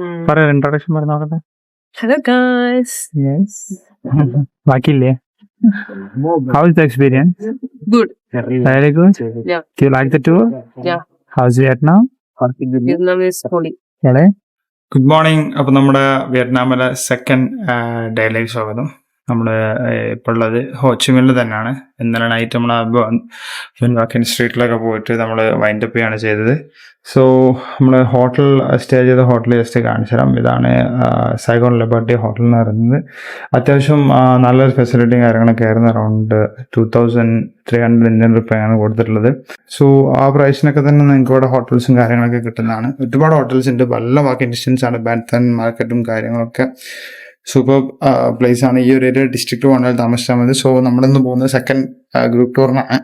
Introduction പറഞ്ഞു നോക്കട്ടെ. Hello guys. Yes. ബാക്കിയില്ലേ? How is the experience? Good. Very good. Yeah. Do you like the tour? Yeah. How's Vietnam? Vietnam is holy. എവിടെ? Good morning. അപ്പോൾ നമ്മുടെ വിയറ്റ്നാമിലെ second ഡേയിലേക്ക് സ്വാഗതം. നമ്മൾ ഇപ്പോൾ ഉള്ളത് ഹോച്ചിമിനിൽ തന്നെയാണ്. ഇന്നലെ നൈറ്റ് നമ്മൾ വാക്കിൻ സ്ട്രീറ്റിലൊക്കെ പോയിട്ട് നമ്മൾ വൈൻഡപ്പ് ചെയ്യാണ് ചെയ്തത്. സോ നമ്മൾ ഹോട്ടൽ സ്റ്റേ ചെയ്ത ഹോട്ടൽ ജസ്റ്റ് കാണിച്ചു തരാം. ഇതാണ് സൈഗോൺ ലിബർട്ടി ഹോട്ടൽ എന്ന് പറയുന്നത്. അത്യാവശ്യം നല്ലൊരു ഫെസിലിറ്റിയും കാര്യങ്ങളൊക്കെ ആയിരുന്നു. അറൗണ്ട് 2300 ഇന്ത്യൻ റുപ്പിയാണ് കൊടുത്തിട്ടുള്ളത്. സോ ആ പ്രൈസിനൊക്കെ തന്നെ നിങ്ങൾക്ക് ഇവിടെ ഹോട്ടൽസും കാര്യങ്ങളൊക്കെ കിട്ടുന്നതാണ്. ഒരുപാട് ഹോട്ടൽസ് ഉണ്ട്. നല്ല വാക്കിംഗ് ഡിസ്റ്റൻസ് ആണ്. ബാൻതൻ മാർക്കറ്റും കാര്യങ്ങളൊക്കെ സൂപ്പർ പ്ലേസ് ആണ്. ഈ ഒരു ഏരിയ ഡിസ്ട്രിക്ട് പോകണമെങ്കിൽ താമസിച്ചാൽ മതി. സോ നമ്മളിന്ന് പോകുന്നത് സെക്കൻഡ് ഗ്രൂപ്പ് ടൂറിനാണ്.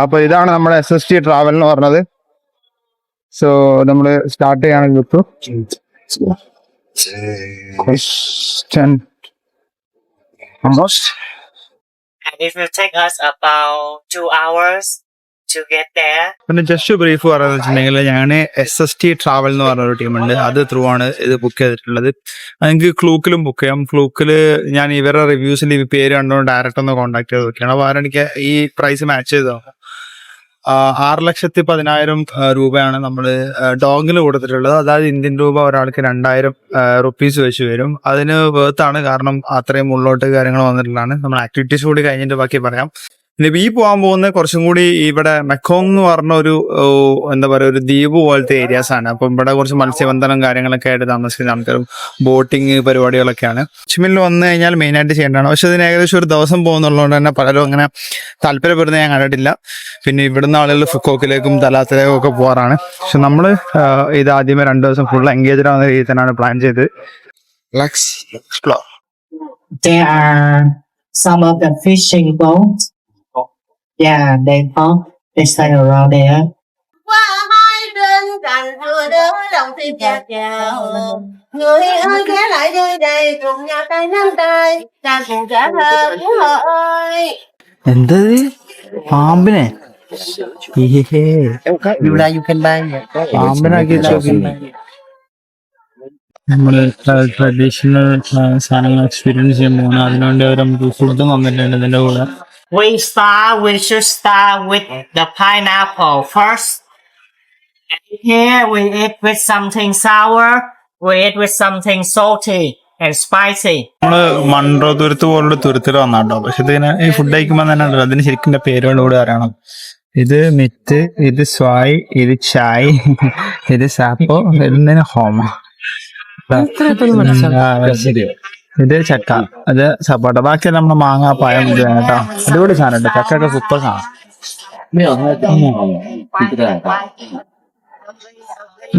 അപ്പോൾ ഇതാണ് നമ്മുടെ SST ട്രാവൽ എന്ന് പറഞ്ഞത്. സോ നമ്മൾ സ്റ്റാർട്ട് ചെയ്യാണ് group. And it will take us about 2 hours to get there. പിന്നെ ജസ്റ്റ് ബ്രീഫ് പറയുന്നത് വെച്ചിട്ടുണ്ടെങ്കിൽ ഞാൻ SST ട്രാവൽ എന്ന് പറഞ്ഞൊരു ടീമുണ്ട്. അത് ത്രൂ ആണ് ഇത് ബുക്ക് ചെയ്തിട്ടുള്ളത്. എനിക്ക് ക്ലൂക്കിലും ബുക്ക് ചെയ്യാം. ക്ലൂക്കിൽ ഞാൻ ഇവരുടെ റിവ്യൂസിൽ ഈ പേര് കണ്ടുകൊണ്ട് ഡയറക്റ്റ് ഒന്ന് കോൺടാക്ട് ചെയ്ത് നോക്കിയാണ്. അപ്പോൾ എനിക്ക് ഈ പ്രൈസ് മാച്ച് ചെയ്തോ 6,10,000 രൂപയാണ് നമ്മൾ ഡോഗിൽ കൊടുത്തിട്ടുള്ളത്. അതായത് ഇന്ത്യൻ രൂപ ഒരാൾക്ക് 2000 റുപ്പീസ് വെച്ച് വരും. അതിന് വേർത്താണ്, കാരണം അത്രയും ഉള്ളോട്ട് കാര്യങ്ങൾ വന്നിട്ടുള്ളതാണ്. നമ്മൾ ആക്ടിവിറ്റീസ് കൂടി കഴിഞ്ഞിട്ട് ബാക്കി പറയാം. പിന്നെ ഈ പോകാൻ പോകുന്നത് കുറച്ചും കൂടി ഇവിടെ മെക്കോങ് എന്ന് പറഞ്ഞ ഒരു എന്താ പറയുക, ഒരു ദ്വീപ് പോലത്തെ ഏരിയാസ് ആണ്. അപ്പം ഇവിടെ കുറച്ച് മത്സ്യബന്ധനം കാര്യങ്ങളൊക്കെ ആയിട്ട് താമസിക്കുന്ന ആൾക്കാരും ബോട്ടിങ് പരിപാടികളൊക്കെയാണ്. ഹോച്ചിമിനിൽ വന്നു കഴിഞ്ഞാൽ മെയിനായിട്ട് ചെയ്യേണ്ടതാണ്. പക്ഷെ ഇതിന് ഏകദേശം ഒരു ദിവസം പോകുന്നുള്ളതുകൊണ്ട് തന്നെ പലരും അങ്ങനെ താല്പര്യപ്പെടുന്നത് ഞാൻ കണ്ടിട്ടില്ല. പിന്നെ ഇവിടുന്ന് ആളുകൾ ഫുക്കോക്കിലേക്കും തലാത്തിലേക്കും ഒക്കെ പോകാറാണ്. പക്ഷെ നമ്മൾ ഇത് ആദ്യമേ 2 ദിവസം ഫുൾ എൻഗേജ്ഡ് ആവുന്ന രീതിയിൽ തന്നെയാണ് പ്ലാൻ ചെയ്ത്. Let's explore. There are some of the fishing boats. Yeah, they come. They stay around there. Qua hai bên cạnh vừa đỡ lòng tim chạc chào. Người ơi ghé lại nơi đây cùng nhau tay nắm tay. Ta cùng trả lời ơi. എന്തത് പാമ്പിനെ പാമ്പിനാക്കി നമ്മള് traditional സാധനങ്ങൾ experience ചെയ്യാൻ പോകുന്നത്. അതിനുവേണ്ടി അവർ നമുക്ക് ഫുഡും തന്നിട്ടുണ്ട് ഇതിന്റെ കൂടെ. We should start with the pineapple first. And here we eat with something sour. We eat with something salty and spicy. നമ്മള് മൺട്രോ തുരുത്ത് പോലുള്ള തുരുത്തിൽ വന്നാട്ടോ. പക്ഷെ ഇതിന് ഈ ഫുഡ് കഴിക്കുമ്പോൾ തന്നെ ഉണ്ടല്ലോ, അതിന് ശരിക്കും പേരുകൾ കൂടെ അറിയണം. ഇത് മിത്ത്, ഇത് സ്വായ്, ഇത് ചായ്, ഇത് സാപ്പോ, ഇതിന് ഹോമ, ഇത് ചക്ക, അത് സപ്പോട്ട. ബാക്കിയെല്ലാം നമ്മുടെ മാങ്ങ, പഴം, ഇത് കേട്ടോ. അടിപൊളി സാധനം ഉണ്ട്. ചക്കൊക്കെ സൂപ്പർ സാധനം.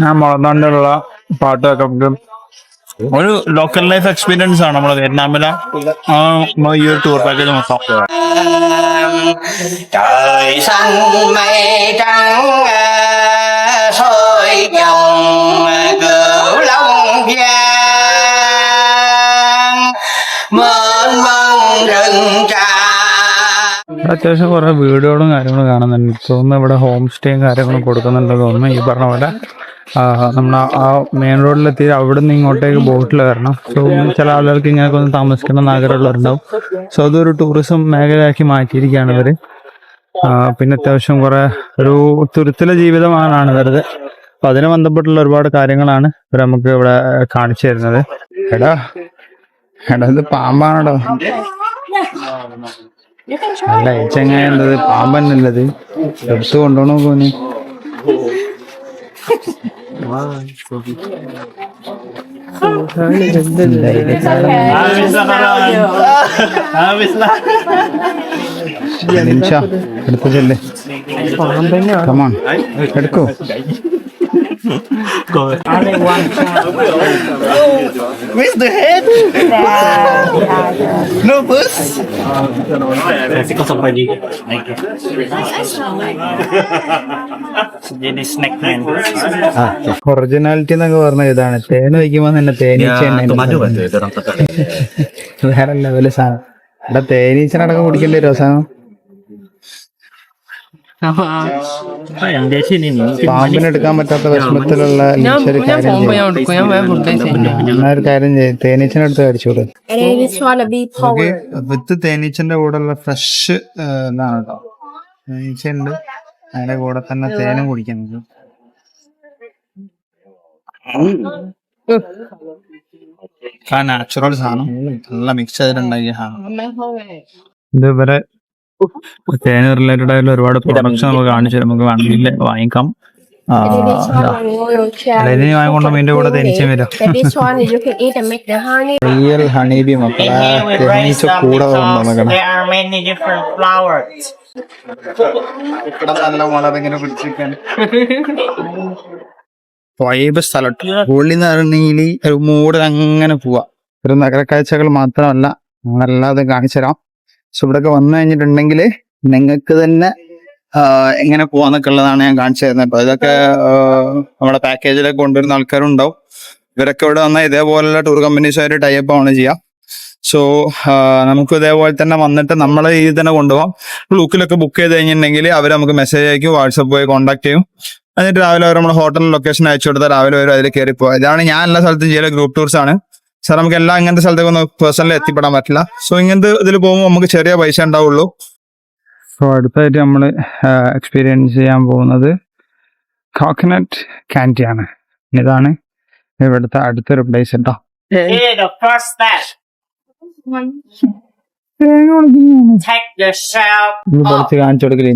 ഞാൻ മുളന്നോണ്ടുള്ള പാട്ടൊക്കെ ഒരു ലോക്കൽ ലൈഫ് എക്സ്പീരിയൻസ് ആണ് നമ്മള് വിയറ്റ്നാമിലെ ഈ ഒരു ടൂർ പാക്കേജ് മൊത്തം. അത്യാവശ്യം കുറെ വീടുകളും കാര്യങ്ങളും കാണുന്നുണ്ട്. തോന്നുന്നു ഇവിടെ ഹോം സ്റ്റേയും കാര്യങ്ങളും കൊടുക്കുന്നുണ്ടെന്ന് തോന്നുന്നു. ഈ പറഞ്ഞ പോലെ നമ്മൾ ആ മെയിൻ റോഡിലെത്തി അവിടെ നിന്ന് ഇങ്ങോട്ടേക്ക് ബോട്ടിൽ വരണം. സോ ചില ആളുകൾക്ക് ഇങ്ങനെയൊക്കെ ഒന്ന് താമസിക്കണം ആഗ്രഹമുള്ളവരുണ്ടാവും. സോ അതൊരു ടൂറിസം മേഖലയാക്കി മാറ്റിയിരിക്കുകയാണ് ഇവര്. പിന്നെ അത്യാവശ്യം കുറെ ഒരു തുരുത്തിലെ ജീവിതമാണ് വെറുതെ. അപ്പൊ അതിനെ ബന്ധപ്പെട്ടുള്ള ഒരുപാട് കാര്യങ്ങളാണ് ഇവർ നമുക്ക് ഇവിടെ കാണിച്ചു തരുന്നത്. എടാ ഇത് പാമ്പാണോ? അല്ല, ചെങ്ങായത് പാമ്പന്നല്ലത്. എടുത്തു കൊണ്ടുപോകണോ പോനി? എടുത്തു ചെല്ലേ. കമോൺ, എടുക്കോ. Where's the head? No bus? ഒറിജിനാലിറ്റി എന്നൊക്കെ പറഞ്ഞ ഇതാണ്. തേൻ വയ്ക്കുമ്പോ തന്നെ തേനീച്ച വേറെ ലെവല് സാധനം. ഇവിടെ തേനീച്ചനടക്കം കുടിക്കേണ്ടി വരും അവസാനം. പാമ്പിന് എടുക്കാൻ പറ്റാത്ത വിഷമത്തിലുള്ള ലക്ഷറി ഞാൻ പോകുമ്പോ ഞാൻ എടുക്കും. ഞാൻ വേറെ ഫുഡ് ഒരു കാര്യം ചെയ്യും, തേനീച്ചനെടുത്ത് കഴിച്ചൂടെ. And then this one a bit power. വിത്ത് തേനീച്ചന്റെ കൂടെ ഉള്ള ഫ്രഷ് ഇതാണ് കേട്ടോ. തേനീച്ചയുണ്ട്, അതിന്റെ കൂടെ തന്നെ തേനും കുടിക്കുന്നത്. നാച്ചുറൽ സാധനം നല്ല മിക്സ് ചെയ്തിട്ടുണ്ടാക്കിയ സാധനം. ഇത് ഇവരെ തേന് റിലേറ്റഡ് ആയിട്ടുള്ള ഒരുപാട് പ്രൊഡക്ട്സ് നമുക്ക് കാണിച്ചു തരും. നമുക്ക് വേണമെങ്കിൽ വാങ്ങിക്കാം. ഇതിന് വാങ്ങിക്കൊണ്ട് ഇതിന്റെ കൂടെ തേനീച്ചയും വരും. And this one you can eat and make the honey. Real honey bee മക്കളെ, തേനീച്ച കൂടെ വന്നേക്കണം. There are many different flowers. നല്ല വളരെങ്ങനെ പിടിച്ചിരിക്കാൻ വൈബ് സ്ഥലം. ഉള്ളി എന്ന് പറഞ്ഞെങ്കിൽ ഒരു മൂട് അങ്ങനെ പോവാ. ഒരു നഗര കാഴ്ചകൾ മാത്രമല്ല, നമ്മളല്ലാതെ കാണിച്ചു തരാം. സോ ഇവിടെയൊക്കെ വന്നു കഴിഞ്ഞിട്ടുണ്ടെങ്കിൽ നിങ്ങൾക്ക് തന്നെ എങ്ങനെ പോവാന്നൊക്കെ ഉള്ളതാണ് ഞാൻ കാണിച്ചു തരുന്നത് കേട്ടോ. ഇതൊക്കെ നമ്മുടെ പാക്കേജിലൊക്കെ കൊണ്ടുവരുന്ന ആൾക്കാരും ഉണ്ടാവും. ഇവരൊക്കെ ഇവിടെ വന്നാൽ ഇതേപോലുള്ള ടൂർ കമ്പനീസുമായിട്ട് ടൈപ്പ് ആണ് ചെയ്യാം. സോ നമുക്ക് ഇതേപോലെ തന്നെ വന്നിട്ട് നമ്മൾ ഈ തന്നെ കൊണ്ടുപോകാം. ലുക്കിലൊക്കെ ബുക്ക് ചെയ്ത് കഴിഞ്ഞിട്ടുണ്ടെങ്കിൽ അവർ നമുക്ക് മെസ്സേജ് അയക്കും, വാട്സപ്പ് പോയി കോൺടാക്ട് ചെയ്യും. എന്നിട്ട് രാവിലെ അവർ നമ്മുടെ ഹോട്ടലിൽ ലൊക്കേഷൻ അയച്ചു കൊടുത്താൽ രാവിലെ വരും, അതിൽ കയറി പോകാം. ഇതാണ് ഞാൻ എല്ലാ സ്ഥലത്തും ചെയ്യല ഗ്രൂപ്പ് ടൂർസ് ആണ് സാർ. നമുക്ക് എല്ലാം ഇങ്ങനത്തെ സ്ഥലത്തേക്ക് ഒന്നും പേഴ്സണലി എത്തിപ്പെടാൻ പറ്റില്ല. സോ ഇങ്ങനത്തെ ഇതിൽ പോകുമ്പോൾ നമുക്ക് ചെറിയ പൈസ ഉണ്ടാവുള്ളൂ. സോ അടുത്തായിട്ട് നമ്മൾ എക്സ്പീരിയൻസ് ചെയ്യാൻ പോകുന്നത് കോക്കനട്ട് കാൻഡി ആണ്. ഇതാണ് ഇവിടുത്തെ അടുത്തൊരു പ്ലേസ് കേട്ടോ. Here, the first step. Take the shell off. കാണിച്ചു കൊടുക്കില്ല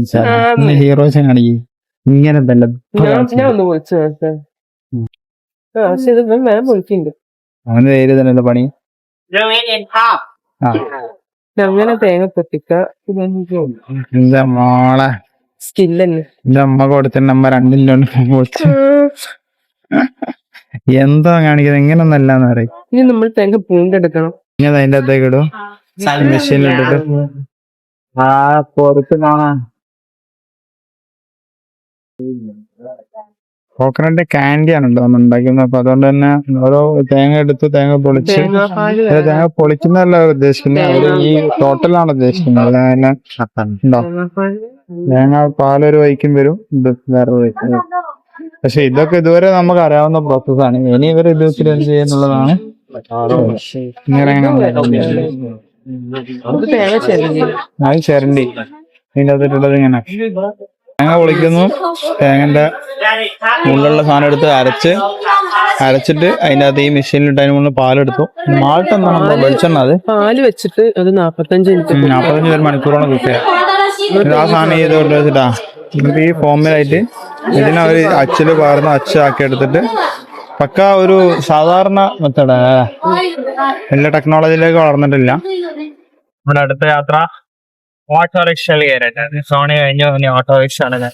ഹീറോസ് കാണിക്കും ഇങ്ങനെ ഞാൻ ഒന്ന് വിളിച്ചു നോക്കാം. പക്ഷെ ഇത് വേറെ വിളിക്കുന്നുണ്ട്. അങ്ങനെ പേര് തന്നെ പണി. Do it in half. അങ്ങനെ തേങ്ങ പൊട്ടിക്ക. എന്താ മോളെ സ്കില്ലന്നെ എന്റെ അമ്മ കൊടുത്തിട്ട് നമ്മ രണ്ടിൻ്റെ എന്താ കാണിക്കുന്നത്, ഇങ്ങനൊന്നല്ലാന്ന് പറയും. ഇനി നമ്മൾ തേങ്ങ പൂണ്ടെടുക്കണം. ഇങ്ങനെ അതിന്റെ അകത്തേക്ക് ഇടും, മെഷീനിലിട്ടിട്ട് പുറത്ത് കാണാൻ. കോക്കനട്ട് കാൻഡി ആണ് ഉണ്ടോ ഉണ്ടാക്കുന്നത്. അപ്പൊ അതുകൊണ്ട് തന്നെ ഓരോ തേങ്ങ എടുത്ത് തേങ്ങ പൊളിച്ച്, തേങ്ങ പൊളിക്കുന്നതല്ല ഉദ്ദേശിക്കുന്നത്, അവര് ഈ ടോട്ടലാണ് ഉദ്ദേശിക്കുന്നത്. ഉണ്ടോ തേങ്ങ പാലൊരു വൈക്കും വരും, ഇത് വേറെ വൈക്കും വരും. പക്ഷെ ഇതൊക്കെ ഇതുവരെ നമുക്ക് അറിയാവുന്ന പ്രോസസ്സാണ്. ഇനി ഇവർ ഇത് വെച്ചിട്ട് എന്ത് ചെയ്യുന്നുള്ളതാണ്. അത് ചിരണ്ടി അതിൻ്റെ അകത്തിട്ടുള്ളത് ഇങ്ങനെ തേങ്ങ പൊളിക്കുന്നു. തേങ്ങന്റെ ഉള്ളിലുള്ള സാധനം എടുത്ത് അരച്ചിട്ട് അതിന്റെ അകത്ത് ഈ മെഷീനിലിട്ട് അതിന് മുകളിൽ പാലെടുത്തു. മാൾട്ട് എന്താണ് വെളിച്ചെണ്ണ, അത് പാല് വെച്ചിട്ട് അത് 45 മണിക്കൂറോളം കുക്ക് ചെയ്യാം. ആ സാധനം ചെയ്ത് കൊണ്ട് വെച്ചിട്ടാ നമുക്ക് ഈ ഫോമിലായിട്ട് ഇതിനവര് അച്ചില് പകർന്ന് അച്ചാക്കി എടുത്തിട്ട് പക്ക ഒരു സാധാരണ മെത്തേഡ്. വലിയ ടെക്നോളജിയിലേക്ക് വളർന്നിട്ടില്ല. നമ്മുടെ അടുത്ത യാത്ര ഓട്ടോറിക്ഷയിൽ കയറിയിട്ടാണ്. സോണി കഴിഞ്ഞ ഓട്ടോറിക്ഷ ആണ്.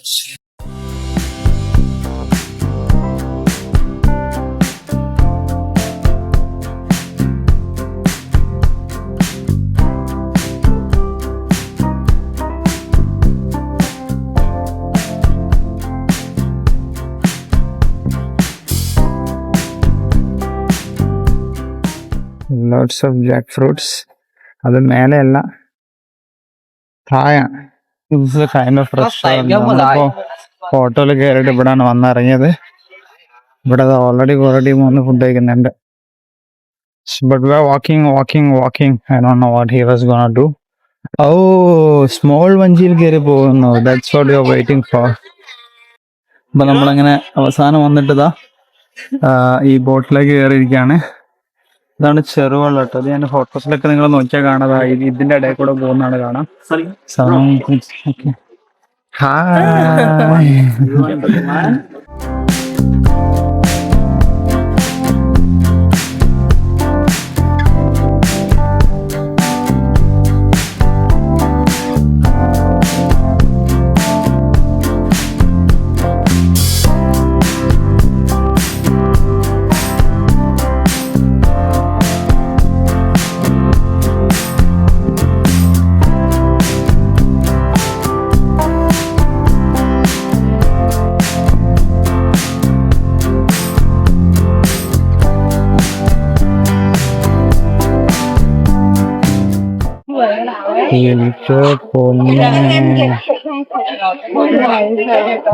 Lots of Jack fruits. അത് മേലെയല്ല, താഴെയാണ്. ഫ്രഷ്. നമ്മളിപ്പോ ഓട്ടോയിൽ കയറിയിട്ട് ഇവിടെയാണ് വന്നിറങ്ങിയത്. ഇവിടെ ഓൾറെഡി 3 ഫുഡ് കഴിക്കുന്നുണ്ട്. But we are walking. I don't know what he was gonna do. Oh, small വഞ്ചിയിൽ കയറി പോകുന്നു. That's what we are waiting for. അപ്പൊ നമ്മളങ്ങനെ അവസാനം വന്നിട്ടതാ ഈ ബോട്ടിലേക്ക് കയറിയിരിക്കുകയാണ്. ഇതാണ് ചെറുവെള്ളം കേട്ടോ. അത് ഞാൻ ഫോട്ടോസിലൊക്കെ നിങ്ങൾ നോക്കിയാൽ കാണാതാ. ഇതിന്റെ ഇടയിൽ കൂടെ പോകുന്നതാണ് കാണാം.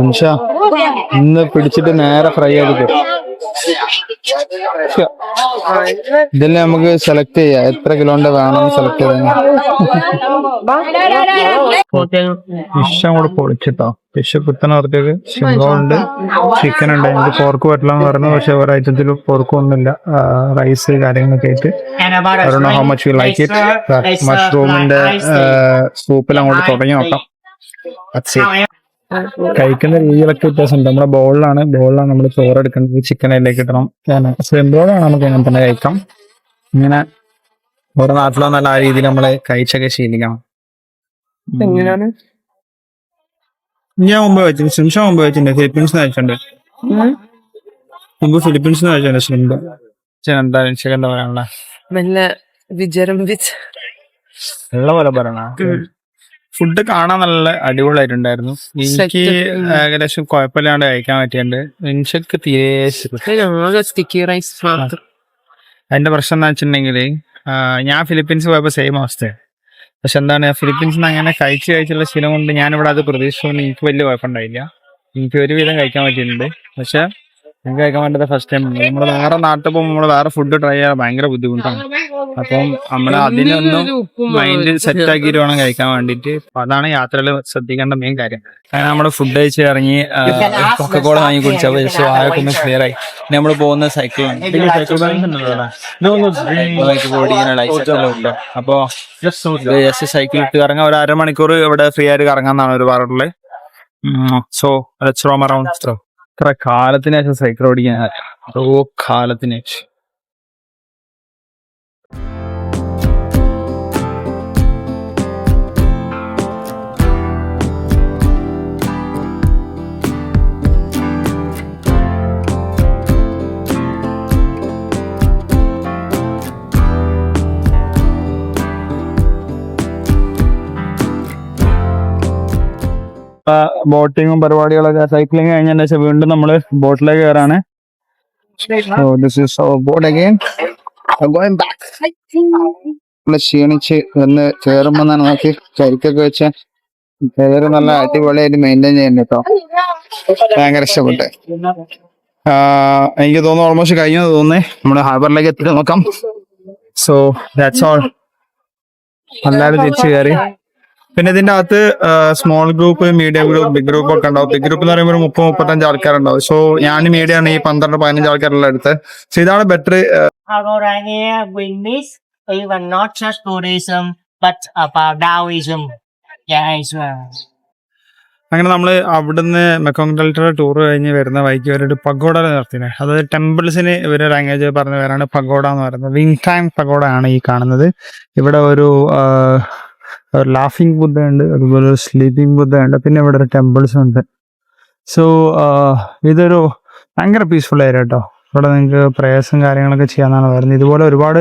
നിമിഷ ഇന്ന് പിടിച്ചിട്ട് നേരെ ഫ്രൈ ചെയ്തിട്ട് ഇതിൽ നമുക്ക് സെലക്ട് ചെയ്യാം എത്ര കിലോന്റെ വേണം സെലക്ട് ചെയ്താൽ. ഫിഷ് അങ്ങോട്ട് പൊളിച്ചിട്ടോ. ഫിഷ് കുത്തനകത്തേക്ക് സിംഗോളുണ്ട്, ചിക്കൻ ഉണ്ട്. എനിക്ക് പോർക്ക് പറ്റില്ല എന്ന് പറഞ്ഞു, പക്ഷെ ഒരു ഐറ്റത്തിൽ പോർക്കും ഒന്നുമില്ല. റൈസ് കാര്യങ്ങളൊക്കെ ആയിട്ട് how much you like it. മഷ്റൂമിന്റെ സൂപ്പിൽ അങ്ങോട്ട് തുടങ്ങി നോക്കാം. കഴിക്കുന്ന രീതിയിലൊക്കെ വ്യത്യാസമുണ്ട്. നമ്മുടെ ബോളിലാണ് നമ്മൾ ചോറ് എടുക്കുന്നത്, ചിക്കൻ അതിലേക്ക് ഇടണം. സിംബോളാണ് നമുക്ക് അങ്ങനെ തന്നെ കഴിക്കാം. ഇങ്ങനെ ഓരോ നാട്ടിലോ നല്ല ആ രീതിയിൽ നമ്മള് കഴിച്ചൊക്കെ ശീലിക്കണം. എങ്ങനെയാണ് ഞാൻ മുമ്പ് വെച്ചിട്ടുണ്ട്, സിംഷ മുമ്പ് വെച്ചിട്ടുണ്ട്, ഫിലിപ്പീൻസ് കഴിച്ചിട്ടുണ്ട്. മുമ്പ് ഫിലിപ്പീൻസ് കഴിച്ചിട്ടുണ്ട് സിംബ. എന്താ എന്താ പറയാനുള്ള നല്ല വിചാരംഭിച്ച് നല്ല പോലെ പറയണ ഫുഡ് കാണാൻ നല്ല അടിപൊളിയായിട്ടുണ്ടായിരുന്നു. എനിക്ക് ഏകദേശം കുഴപ്പമില്ലാണ്ട് കഴിക്കാൻ പറ്റിയിട്ടുണ്ട്. എനിക്ക് തീരെ സ്റ്റിക്കി റൈസ് മാത്രം. അതിന്റെ പ്രശ്നം എന്താ വെച്ചിട്ടുണ്ടെങ്കിൽ ഞാൻ ഫിലിപ്പീൻസ് പോയപ്പോൾ സെയിം അവസ്ഥയാണ്. പക്ഷെ എന്താണ്, ഫിലിപ്പീൻസിൽ നിന്ന് അങ്ങനെ കഴിച്ചുള്ള ശീലം കൊണ്ട് ഞാനിവിടെ അത് പ്രതീക്ഷിച്ചുകൊണ്ട് എനിക്ക് വലിയ കുഴപ്പമുണ്ടായില്ല. എനിക്ക് ഒരുവിധം കഴിക്കാൻ പറ്റിയിട്ടുണ്ട്. പക്ഷെ എനിക്ക് കഴിക്കാൻ പറ്റാത്ത ഫസ്റ്റ് ടൈം. നമ്മൾ വേറെ നാട്ടിൽ പോകുമ്പോൾ നമ്മൾ വേറെ ഫുഡ് ട്രൈ ചെയ്യാൻ ഭയങ്കര ബുദ്ധിമുട്ടാണ്. അപ്പം നമ്മൾ അതിനൊന്നും മൈൻഡ് സെറ്റ് ആക്കിയിട്ട് വേണം കഴിക്കാൻ വേണ്ടിയിട്ട്. അതാണ് യാത്രയിൽ ശ്രദ്ധിക്കേണ്ട മെയിൻ കാര്യം. അങ്ങനെ നമ്മൾ ഫുഡ് കഴിച്ച് ഇറങ്ങി കൊക്കക്കോള വാങ്ങി കുടിച്ചപ്പോൾ പക്ഷേ ആയൊക്കെ ഒന്ന് ക്ലിയർ ആയി. നമ്മൾ പോകുന്ന സൈക്കിളാണ്. അപ്പോ ജസ്റ്റ് സൈക്കിൾ ഇട്ട് കറങ്ങാൻ ഒരു അരമണിക്കൂർ ഇവിടെ ഫ്രീ ആയിട്ട് കറങ്ങാന്നാണ് ഒരു പറഞ്ഞിട്ടുള്ളത്. So let's roam around. ഇത്ര കാലത്തിന് ശേഷം സൈക്കിൾ ഓടിക്കാൻ, കാലത്തിന് ശേഷം. ബോട്ടിങ്ങും പരിപാടികളൊക്കെ സൈക്ലിംഗ് കഴിഞ്ഞതിന് ശേഷം വീണ്ടും നമ്മള് ബോട്ടിലേക്ക് കയറാണ്. ക്ഷീണിച്ച് വന്ന് കയറുമ്പോ നമുക്ക് കരിക്കൊക്കെ വെച്ച് കയറി നല്ല അടിപൊളിയായിട്ട് മെയിൻറ്റെയിൻ ചെയ്യുന്നുണ്ട് കേട്ടോ. ഭയങ്കര ഇഷ്ടപ്പെട്ട്. എനിക്ക് തോന്നുന്നു ഓൾമോസ്റ്റ് കഴിഞ്ഞു തോന്നുന്നേ. നമ്മുടെ ഹാർബറിലേക്ക് എത്തിയിട്ട് നോക്കാം. So that's all. എല്ലാവരും തിരിച്ചു കയറി. പിന്നെ ഇതിന്റെ അകത്ത് small group, medium group, big group ഒക്കെ ഉണ്ടാവും. ബിഗ് ഗ്രൂപ്പ് എന്ന് പറയുമ്പോൾ 30-35 ആൾക്കാരുണ്ടാവും. സോ ഞാൻ മീഡിയം ആണ് ഈ 12-15 ആൾക്കാരുള്ള അടുത്ത്. സോ ഇതാണ് better. Aurora here we miss even not just Buddhism but about Taoism. Yeah, as well. അങ്ങനെ നമ്മള് അവിടുന്ന് മെക്കോങ് ഡെൽറ്റ ടൂർ കഴിഞ്ഞ് വരുന്ന വഴിക്ക് ഒരു പഗോഡ നിർത്തിനെ. അതായത് ടെമ്പിൾസിന് ഇവര് ലാംഗ്വേജ് പറഞ്ഞ പേരാണ് പഗോഡ എന്ന് പറയുന്നത്. വിങ് ടാങ് പഗോഡ ആണ് ഈ കാണുന്നത്. ഇവിടെ ഒരു ലാഫിംഗ് ബുദ്ധ ഉണ്ട്, അതുപോലെ ഒരു സ്ലീപ്പിംഗ് ബുദ്ധ ഉണ്ട്, പിന്നെ ഇവിടെ ഒരു ടെമ്പിൾസ് ഉണ്ട്. സോ ഇതൊരു ഭയങ്കര പീസ്ഫുൾ ഏരിയ കേട്ടോ. ഇവിടെ നിങ്ങൾക്ക് പ്രേയേഴ്സും കാര്യങ്ങളൊക്കെ ചെയ്യാന്നാണ് പറയുന്നത്. ഇതുപോലെ ഒരുപാട്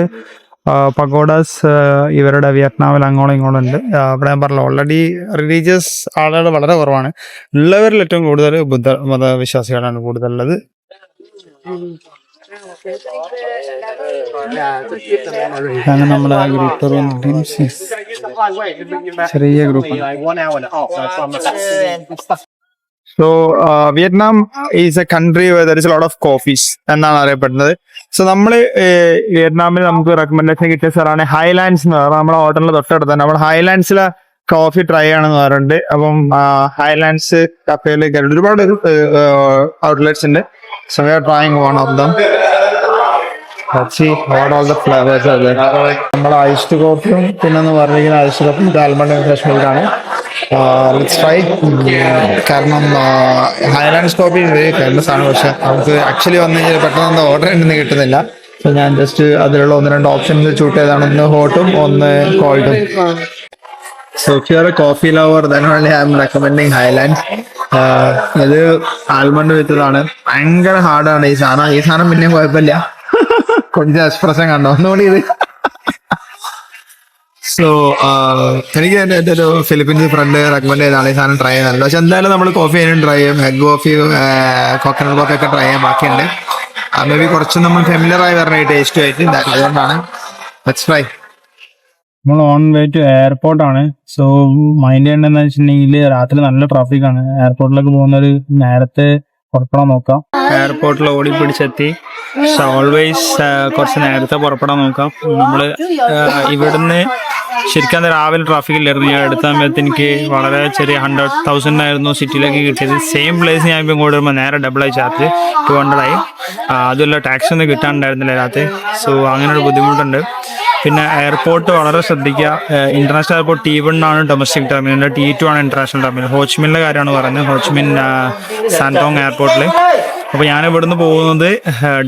പഗോഡാസ് ഇവരുടെ വിയറ്റ്നാമിൽ അങ്ങോളം ഇങ്ങോളം ഉണ്ട്. ഇവിടെ ഞാൻ പറഞ്ഞല്ലോ ഓൾറെഡി റിലീജിയസ് ആളുകൾ വളരെ കുറവാണ്. ഉള്ളവരിൽ ഏറ്റവും കൂടുതൽ ബുദ്ധ മതവിശ്വാസികളാണ് കൂടുതലുള്ളത്. നമ്മുടെ ഗ്രൂപ്പ് ചെറിയ group. So Vietnam is A country there is a lot of coffees എന്നാണ് അറിയപ്പെടുന്നത്. സോ നമ്മൾ വിയറ്റ്നാമിൽ നമുക്ക് റെക്കമെൻഡേഷൻ കിട്ടിയ സ്ഥലമാണ് ഹൈലാൻഡ്സ് എന്ന് പറയുന്നത്. നമ്മുടെ ഹോട്ടലിന്റെ തൊട്ടടുത്ത് തന്നെ. നമ്മൾ ഹൈലാൻഡ്സിലെ കോഫി ട്രൈ ആണെന്ന് പറഞ്ഞിട്ടുണ്ട്. അപ്പം ഹൈലാൻഡ്സ് കഫേയിൽ ഒരുപാട് ഔട്ട്ലെറ്റ്സ് ഉണ്ട്. So we are trying one of them. all the flavors are there. നമ്മൾ ഐസ്ഡ് കോഫിയും പിന്നെ പറഞ്ഞിരിക്കുന്ന ഐസ്ഡ് കോഫി ആൽമണ്ട് ഫ്രഷ് മിൽക്കാണ്. Let's try. കാരണം ഹൈലാൻഡ്സ് കോഫി ഫേമസ് ആണ്, പക്ഷെ നമുക്ക് ആക്ച്വലി വന്നു കഴിഞ്ഞാൽ പെട്ടെന്ന് ഓർഡർ ഉണ്ടെന്ന് കിട്ടുന്നില്ല. സോ ഞാൻ ജസ്റ്റ് അതിലുള്ള 1-2 ഓപ്ഷൻസ് ചൂട്ട് ചെയ്താണ്. ഒന്ന് ഹോട്ടും ഒന്ന് കോൾഡും. So if you're a coffee lover, then only I'm recommending Highlands. ഇത് ആൽമണ്ട് വിത്തതാണ്. ഭയങ്കര ഹാർഡാണ് ഈ സാധനം. ഈ സാധനം പിന്നെയും കുഴപ്പമില്ല. കുറച്ച് എക്സ്പ്രഷൻ കണ്ടോ ഒന്നുകൂടി ഇത്. സോ എനിക്ക് എൻ്റെ ഒരു ഫിലിപ്പീൻസ് ഫ്രണ്ട് റെക്കമെൻഡ് ചെയ്താണ് ഈ സാധനം ട്രൈ ചെയ്യാനല്ലോ. പക്ഷെ എന്തായാലും നമ്മൾ കോഫി അതിനും ട്രൈ ചെയ്യും. എഗ് കോഫി, കോക്കനട്ട് കോഫി ഒക്കെ ട്രൈ ചെയ്യാൻ ബാക്കിയുണ്ട്. മേ ബി കുറച്ച് നമ്മൾ ഫെമിലിയർ ആയി വരണ ടേസ്റ്റ് ആയിട്ട് അതുകൊണ്ടാണ്. Let's try. നമ്മൾ ഓൺ വേ ടു എയർപോർട്ടാണ്. സോ മൈൻഡ് ചെയ്യേണ്ടതെന്ന് വെച്ചിട്ടുണ്ടെങ്കിൽ രാത്രി നല്ല ട്രാഫിക്കാണ്. എയർപോർട്ടിലേക്ക് പോകുന്നൊരു നേരത്തെ പുറപ്പെടാൻ നോക്കാം. എയർപോർട്ടിൽ ഓടി പിടിച്ചെത്തി. സോ ഓൾവേസ് കുറച്ച് നേരത്തെ പുറപ്പെടാൻ നോക്കാം. നമ്മൾ ഇവിടുന്ന് ശരിക്കും രാവിലെ ട്രാഫിക്കില്ലായിരുന്നു. ഞാൻ എടുത്ത സമയത്ത് എനിക്ക് വളരെ ചെറിയ 100,000 ആയിരുന്നു സിറ്റിയിലേക്ക് കിട്ടിയത്. സെയിം പ്ലേസ് ഞാൻ ഇപ്പം ഇങ്ങോട്ട് വരുമ്പോൾ നേരെ ഡബിളായി ചാർജ് 200 ആയി. അതുമല്ല ടാക്സി ഒന്നും കിട്ടാനുണ്ടായിരുന്നില്ല രാത്രി. സോ അങ്ങനെ ഒരു ബുദ്ധിമുട്ടുണ്ട്. പിന്നെ എയർപോർട്ട് വളരെ ശ്രദ്ധിക്കുക. ഇന്റർനാഷണൽ എയർപോർട്ട് T1 ആണ് ഡൊമസ്റ്റിക് ടെർമിനൽ, T2 ആണ് ഇന്റർനാഷണൽ ടെർമിനൽ. ഹോച്ചിമിനിലെ കാര്യമാണ് പറയുന്നത്. ഹോച്ചിമിൻ സാൻടോങ് എയർപോർട്ടിൽ. അപ്പോൾ ഞാൻ ഇവിടുന്ന് പോകുന്നത്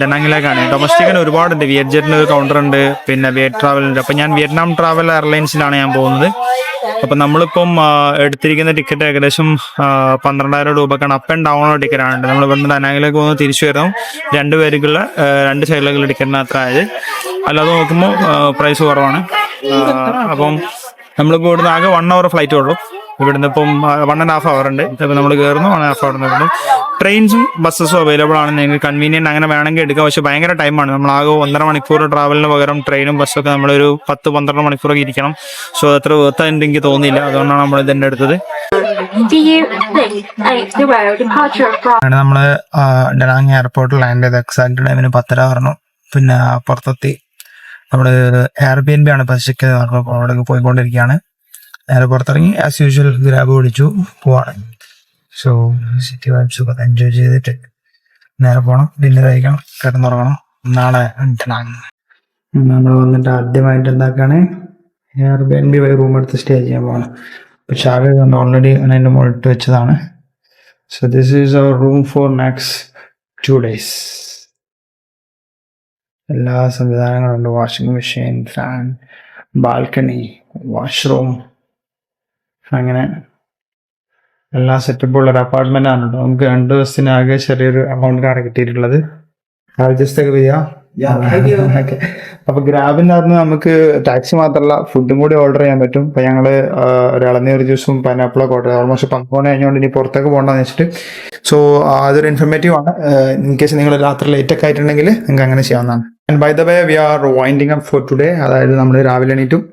ഡെനാങ്ങിലേക്കാണ്. ഡൊമസ്റ്റിക്കിന് ഒരുപാടുണ്ട്. വിയറ്റ്ജെറ്റിന് ഒരു കൗണ്ടർ ഉണ്ട്, പിന്നെ വിയറ്റ് ട്രാവൽ ഉണ്ട്. അപ്പോൾ ഞാൻ വിയറ്റ്നാം ട്രാവൽ എയർലൈൻസിലാണ് ഞാൻ പോകുന്നത്. അപ്പം നമ്മളിപ്പം എടുത്തിരിക്കുന്ന ടിക്കറ്റ് ഏകദേശം 12,000 രൂപക്കാണ്. അപ്പ് ആൻഡ് ഡൗൺ ഉള്ള ടിക്കറ്റാണ്. നമ്മൾ ഇവിടുന്ന് ഡെനാങ്ങിലേക്ക് പോകുന്നത് തിരിച്ചു വരുന്നു 2 പേർക്കുള്ള 2 സൈഡിലേക്കുള്ള ടിക്കറ്റിന് അത്ര ആയത്. അല്ലാതെ നോക്കുമ്പോൾ പ്രൈസ് കുറവാണ്. അപ്പം നമ്മളിപ്പോൾ ഇവിടുന്ന് ആകെ 1 hour ഫ്ലൈറ്റ് ഉള്ളൂ. ഇവിടുന്ന് ഇപ്പം 1.5 hour ഉണ്ട്. ഇപ്പം നമ്മൾ കയറുന്നു 1.5 hour നിൽക്കുന്നു. ട്രെയിൻസും ബസ്സസും അവൈലബിൾ ആണ്. നിങ്ങൾക്ക് കൺവീനിയൻറ്റ് അങ്ങനെ വേണമെങ്കിൽ എടുക്കാം. പക്ഷെ ഭയങ്കര ടൈമാണ്. നമ്മളാകെ 1.5 മണിക്കൂർ ട്രാവലിന് പകരം ട്രെയിനും ബസ്സൊക്കെ നമ്മളൊരു 10-12 മണിക്കൂറൊക്കെ ഇരിക്കണം. സോ അത്ര വേർത്തായിട്ട് എനിക്ക് തോന്നിയില്ല. അതുകൊണ്ടാണ് നമ്മൾ ഇതെന്നെ എടുത്തത്. നമ്മള് ഡെനാങ് എയർപോർട്ടിൽ ലാൻഡ് ചെയ്ത് എക്സാക്ട് ടൈമിന് 10:30 പറഞ്ഞു. പിന്നെ പുറത്തെത്തി. നമ്മള് Airbnb ആണ് പശുക്ക് അവിടെ പോയിക്കൊണ്ടിരിക്കുകയാണ്. നേരെ പുറത്തിറങ്ങി ആസ് യൂഷ്വൽ ഗ്രാബ് പിടിച്ചു പോവാണ്. സോ സിറ്റി വൈബ്സ് ഒക്കെ എൻജോയ് ചെയ്തിട്ട് നേരെ പോകണം. ഡിന്നർ കഴിക്കണം, കിടന്നുറങ്ങണം. നാളെ നമ്മൾ വന്നിട്ട് ആദ്യമായിട്ട് എന്താക്കാണ് Airbnb വഴി റൂം എടുത്ത് സ്റ്റേ ചെയ്യാൻ പോകണം. ഇപ്പം ചാവി കൊണ്ട് ഓൾറെഡി അതിൻ്റെ മുകളിട്ട് വെച്ചതാണ്. So this is our room for next 2 days. എല്ലാ സംവിധാനങ്ങളുണ്ട്. Washing machine, fan, balcony, washroom, അങ്ങനെ എല്ലാ സെറ്റപ്പും ഉള്ള ഒരു അപ്പാർട്ട്മെന്റ് ആണ് കേട്ടോ. നമുക്ക് 2 ദിവസത്തിനാകെ ചെറിയൊരു എമൗണ്ടിനാണ് കിട്ടിയിട്ടുള്ളത്. Just okay. അപ്പൊ ഗ്രാബിൻ്റെ അകത്ത് നമുക്ക് ടാക്സി മാത്രമല്ല ഫുഡും കൂടി ഓർഡർ ചെയ്യാൻ പറ്റും. അപ്പൊ ഞങ്ങള് ഒരു ഇളനീർ ജ്യൂസും പൈനാപ്പിളൊക്കെ ഓർഡർ ചെയ്തു. ഓൾമോസ്റ്റ് 12 കഴിഞ്ഞുകൊണ്ട് ഇനി പുറത്തേക്ക് പോകണ്ടെന്ന് വെച്ചിട്ട്. സോ അതൊരു ഇൻഫർമേറ്റീവ് ആണ്. ഇൻ കേസ് നിങ്ങൾ രാത്രി ലേറ്റ് ഒക്കെ ആയിട്ടുണ്ടെങ്കിൽ നിങ്ങൾക്ക് അങ്ങനെ ചെയ്യാവുന്നതാണ്. And by the way we are winding up for today. അതായത് നമ്മൾ രാവിലെ എണീറ്റും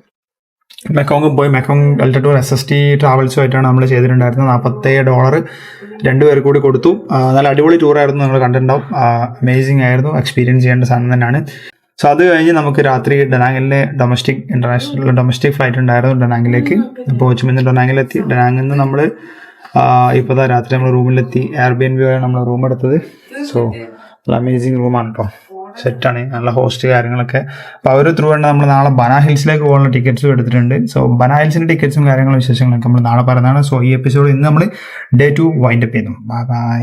മെക്കോങ് പോയി. മെക്കോങ് ഡെൽറ്റ ടൂർ SST ട്രാവൽസുമായിട്ടാണ് നമ്മൾ ചെയ്തിട്ടുണ്ടായിരുന്നത്. $47 2 പേർ കൂടി കൊടുത്തു. നല്ല അടിപൊളി ടൂറായിരുന്നു. നിങ്ങൾ കണ്ടിട്ടുണ്ടാവും. അമേസിങ് ആയിരുന്നു. എക്സ്പീരിയൻസ് ചെയ്യേണ്ട സാധനം തന്നെയാണ്. സോ അത് കഴിഞ്ഞ് നമുക്ക് രാത്രി ഡെനാങ്ങിലെ ഡൊമസ്റ്റിക് ഫ്ലൈറ്റ് ഉണ്ടായിരുന്നു ഡെനാങ്ങിലേക്ക്. ഇപ്പോൾ ഹോച്ചിമിന്ന് ഡെനാങ്ങിലെത്തി. ഡെനാങ്ങിൽ നിന്ന് നമ്മൾ ഇപ്പോൾ രാത്രി നമ്മൾ റൂമിലെത്തി. Airbnb വഴി നമ്മൾ റൂം എടുത്തത്. സോ അമേസിങ് റൂമാണ് കേട്ടോ. സെറ്റാണ്. നല്ല ഹോസ്റ്റ് കാര്യങ്ങളൊക്കെ. അപ്പോൾ അവർ ത്രൂ ആണ് നമ്മൾ നാളെ ബനാ ഹിൽസിലേക്ക് പോകാനുള്ള ടിക്കറ്റ്സും എടുത്തിട്ടുണ്ട്. സോ ബനാ ഹിൽസിൻ്റെ ടിക്കറ്റ്സും കാര്യങ്ങളും വിശേഷങ്ങളൊക്കെ നമ്മൾ നാളെ പറയുന്നതാണ്. സോ ഈ എപ്പിസോഡ് ഇന്ന് നമ്മൾ Day 2 വൈൻഡപ്പ് ചെയ്യുന്നു. Bye bye.